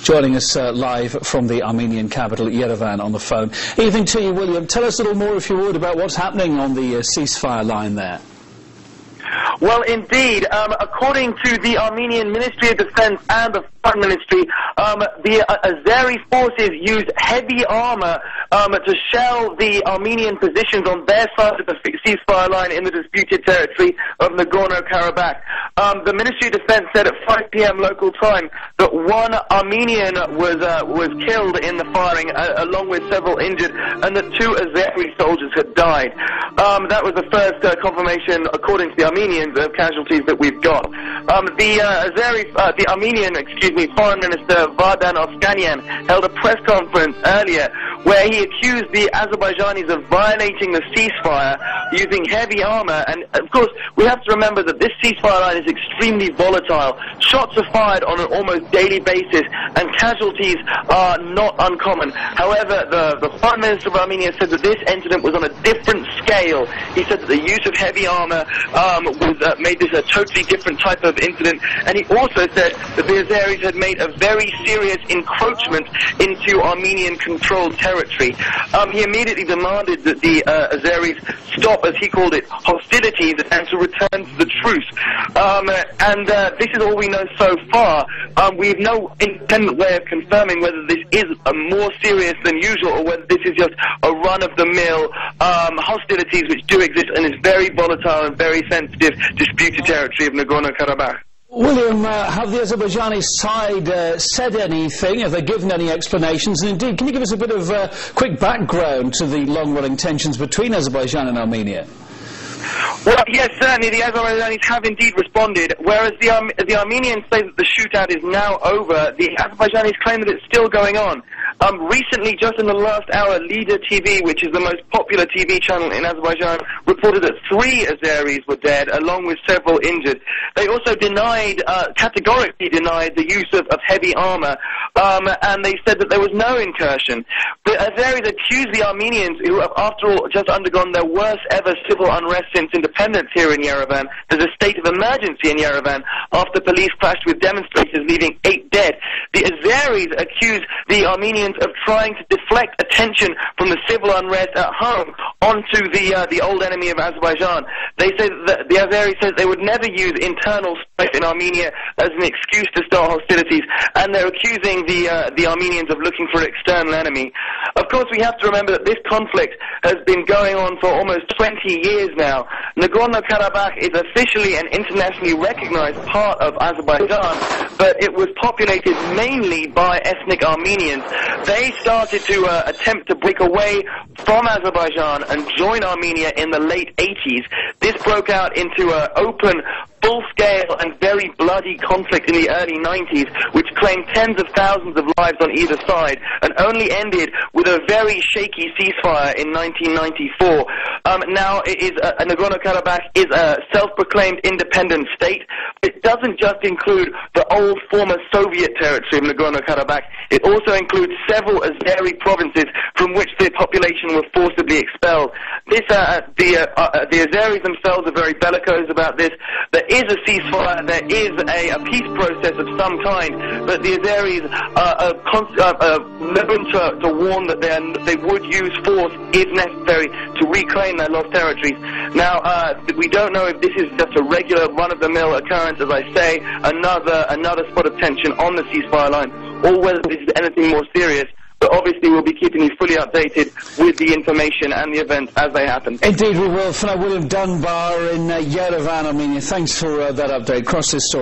Joining us live from the Armenian capital, Yerevan, on the phone. Evening to you, William. Tell us a little more, if you would, about what's happening on the ceasefire line there. Well, indeed, according to the Armenian Ministry of Defense and the Foreign Ministry, the Azeri forces used heavy armor to shell the Armenian positions on their side of the ceasefire line in the disputed territory of Nagorno-Karabakh. The Ministry of Defense said at 5 p.m. local time that one Armenian was killed in the firing, along with several injured, and that 2 Azeri soldiers had died. That was the first confirmation, according to the Armenians, of casualties that we've got. The Armenian Foreign Minister Vardan Oskanyan held a press conference earlier where he accused the Azerbaijanis of violating the ceasefire using heavy armor. And of course, we have to remember that this ceasefire line is extremely volatile. Shots are fired on an almost daily basis, and casualties are not uncommon. However, the Foreign Minister of Armenia said that this incident was on a different scale. He said that the use of heavy armor made this a totally different type of incident, and he also said that the Azeris had made a very serious encroachment into Armenian-controlled territory. He immediately demanded that the Azeris stop, as he called it, hostilities and to return to the truce. This is all we know so far. We have no independent way of confirming whether this is more serious than usual or whether this is just a run-of-the-mill hostilities which do exist and is very volatile and very sensitive disputed territory of Nagorno-Karabakh. William, have the Azerbaijani side said anything? Have they given any explanations? And indeed, can you give us a bit of quick background to the long-running tensions between Azerbaijan and Armenia? Well, yes, certainly the Azerbaijanis have indeed responded. Whereas the Armenians say that the shootout is now over, the Azerbaijanis claim that it's still going on. Recently, just in the last hour, Leader TV, which is the most popular TV channel in Azerbaijan, reported that 3 Azeris were dead, along with several injured. They also categorically denied the use of heavy armor, and they said that there was no incursion. The Azeris accused the Armenians, who have, after all, just undergone their worst ever civil unrest since independence here in Yerevan. There's a state of emergency in Yerevan after police clashed with demonstrators, leaving 8 dead. The Azeris accuse the Armenians of trying to deflect attention from the civil unrest at home onto the old enemy of Azerbaijan. They say that the Azeris said they would never use internal strife in Armenia as an excuse to start hostilities, and they're accusing the Armenians of looking for an external enemy. Of course, we have to remember that this conflict has been going on for almost 20 years now. Nagorno-Karabakh is officially an internationally recognized part of Azerbaijan, but it was populated mainly by ethnic Armenians. They started to attempt to break away from Azerbaijan and join Armenia in the late 80s. This broke out into an open, full-scale and very bloody conflict in the early 90s, which claimed tens of thousands of lives on either side, and only ended with a very shaky ceasefire in 1994. Now, Nagorno-Karabakh is a self-proclaimed independent state. It doesn't just include the old former Soviet territory of Nagorno-Karabakh. It also includes several Azeri provinces from which the population were forcibly expelled. The Azeris themselves are very bellicose about this. There is a ceasefire, there is a peace process of some kind, but the Azeris are known to warn that they would use force if necessary to reclaim their lost territories. Now, we don't know if this is just a regular run-of-the-mill occurrence, as I say, another spot of tension on the ceasefire line, or whether this is anything more serious. But obviously we'll be keeping you fully updated with the information and the events as they happen. Indeed we will. For now, William Dunbar in Yerevan, Armenia. Thanks for that update. Across this story.